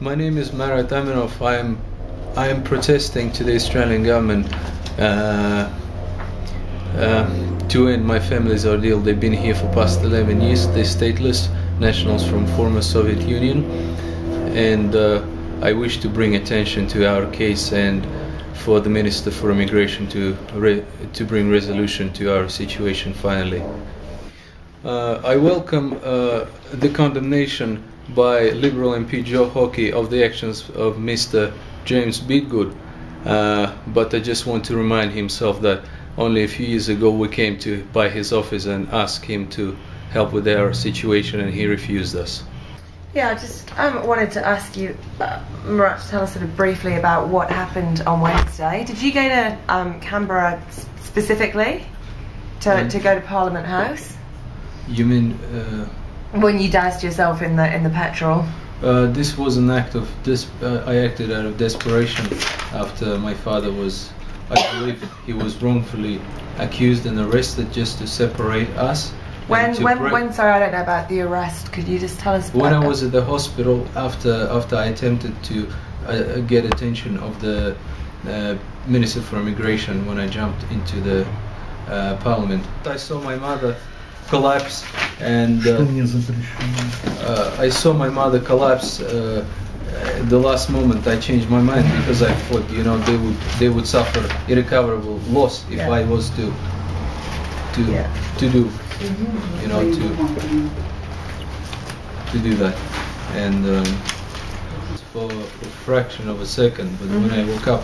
My name is Marat Aminov. I am protesting to the Australian government to end my family's ordeal. They've been here for past 11 years. They're stateless nationals from former Soviet Union, and I wish to bring attention to our case and for the Minister for Immigration to bring resolution to our situation finally. I welcome the condemnation by Liberal MP Joe Hockey of the actions of Mr. James Bidgood, but I just want to remind himself that only a few years ago we came by his office and asked him to help with our situation, and he refused us. Yeah, I just wanted to ask you, Marat, to tell us sort of briefly about what happened on Wednesday. Did you go to Canberra specifically to go to Parliament House? You mean when you doused yourself in the petrol? This was an act of I acted out of desperation after my father was, I believe, he was wrongfully accused and arrested just to separate us. When sorry, I don't know about the arrest. Could you just tell us about when I that? was at the hospital after I attempted to get attention of the Minister for Immigration when I jumped into the Parliament. I saw my mother collapse, and I saw my mother collapse. The last moment I changed my mind, because I thought, you know, they would suffer irrecoverable loss if I was to do, you know, to do that. And for a fraction of a second, but when I woke up,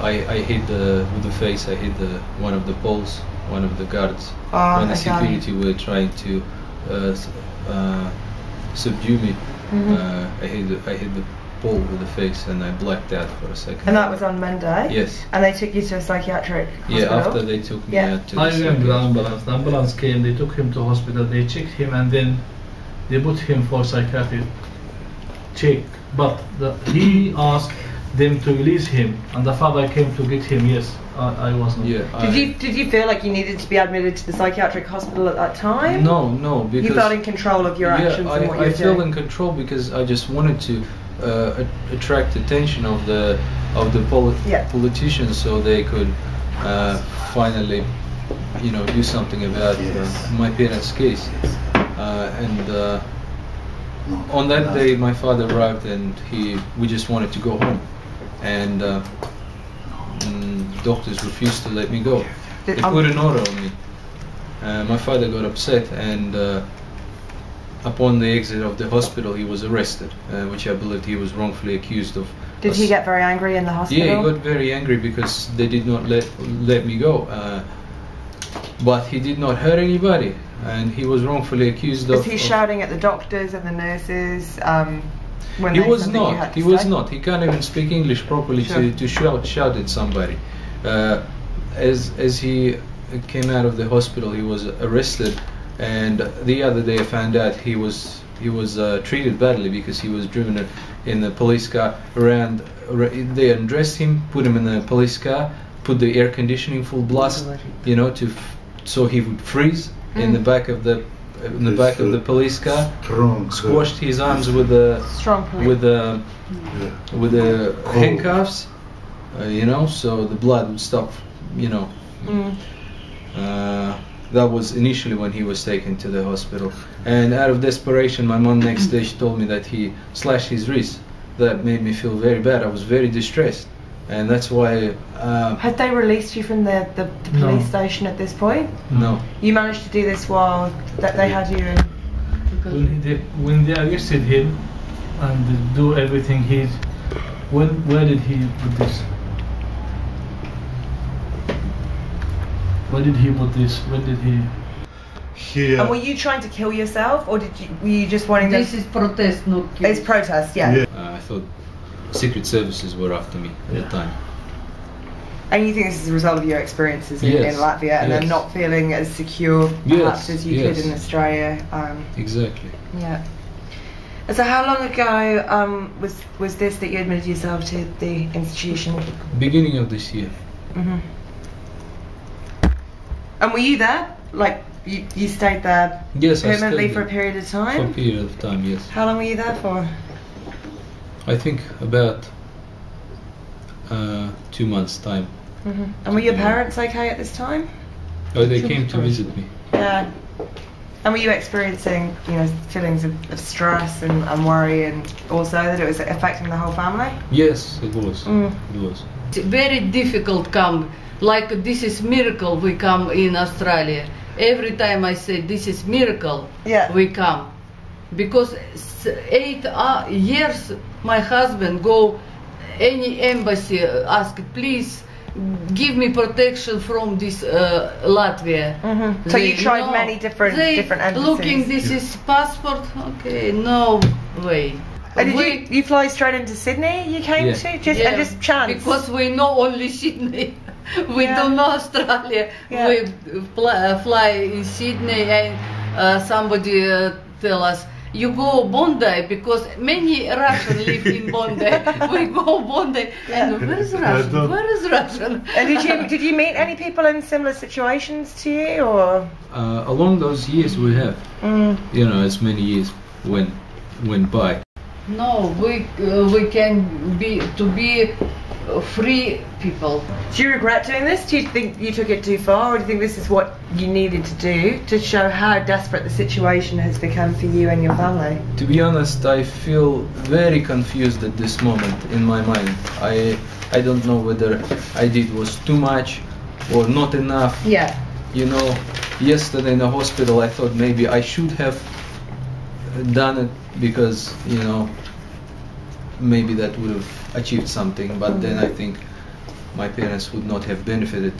I hit with the face. I hit one of the poles, one of the guards. When the security were trying to subdue me, I hit the pole with the face, and I blacked out for a second. And that was on Monday? Yes. And they took you to a psychiatric hospital? Yeah, after they took me out to the I remember the ambulance. The ambulance came, they took him to hospital, they checked him, and then they put him for psychiatric check. But he asked them to release him, and the father came to get him. Yes, I was not. Yeah. Did you feel like you needed to be admitted to the psychiatric hospital at that time? No, because you felt in control of your actions and what you were doing. I felt in control because I just wanted to attract attention of the politicians, so they could finally, you know, do something about my parents' case. And on that day, my father arrived, and we just wanted to go home, and doctors refused to let me go. They put an order on me. My father got upset, and upon the exit of the hospital, he was arrested, which I believe he was wrongfully accused of. Did he get very angry in the hospital? Yeah, he got very angry because they did not let me go. But he did not hurt anybody, and he was wrongfully accused of. Was he shouting at the doctors and the nurses? When he was not. He was not. He can't even speak English properly to shout at somebody. As he came out of the hospital, he was arrested, and the other day I found out he was treated badly because he was driven in the police car around. They undressed him, put him in the police car, put the air conditioning full blast, you know, so he would freeze in the back of the police car. Squashed his arms with the handcuffs, you know, so the blood would stop, you know. That was initially when he was taken to the hospital, and out of desperation, my mom next day she told me that he slashed his wrist. That made me feel very bad. I was very distressed, and that's why. Had they released you from the police station at this point? No. You managed to do this while they had you in. When they arrested him and do everything, where did he put this? Where did he put this? When did he? Here. And were you trying to kill yourself, or were you just wanting to? This is protest, not kill. It's protest, yeah. I thought secret services were after me at the time. And you think this is a result of your experiences in Latvia, and then not feeling as secure perhaps as you could in Australia? Exactly. Yeah. And so how long ago was this that you admitted yourself to the institution? Beginning of this year. And were you there? Like, you stayed there permanently for a period of time? For a period of time, yes. How long were you there for? I think about 2 months' time. And were your parents okay at this time? Oh, they came to visit me. Yeah. And were you experiencing, you know, feelings of stress and worry, and also that it was affecting the whole family? Yes, it was. It was. It's very difficult come. Like this is miracle we come in Australia. Every time I say this is miracle, Yeah. we come. Because 8 years my husband go any embassy ask please give me protection from this Latvia. So you tried many different embassies. Looking this is passport. Okay, no way. And did you fly straight into Sydney? You came Yeah. to and just chance. Because we know only Sydney. We don't know Australia. Yeah. We fly in Sydney and somebody tell us you go Bondi because many Russians live in Bondi. We go Bondi and where is Russian? Where is Russian? And did you meet any people in similar situations to you, or? Along those years we have, you know, as many years went by. No, we can be free people. Do you regret doing this? Do you think you took it too far, or do you think this is what you needed to do to show how desperate the situation has become for you and your family? To be honest, I feel very confused at this moment in my mind. I don't know whether I did was too much or not enough. Yeah. You know, yesterday in the hospital I thought maybe I should have done it because, you know, maybe that would have achieved something, but then I think my parents would not have benefited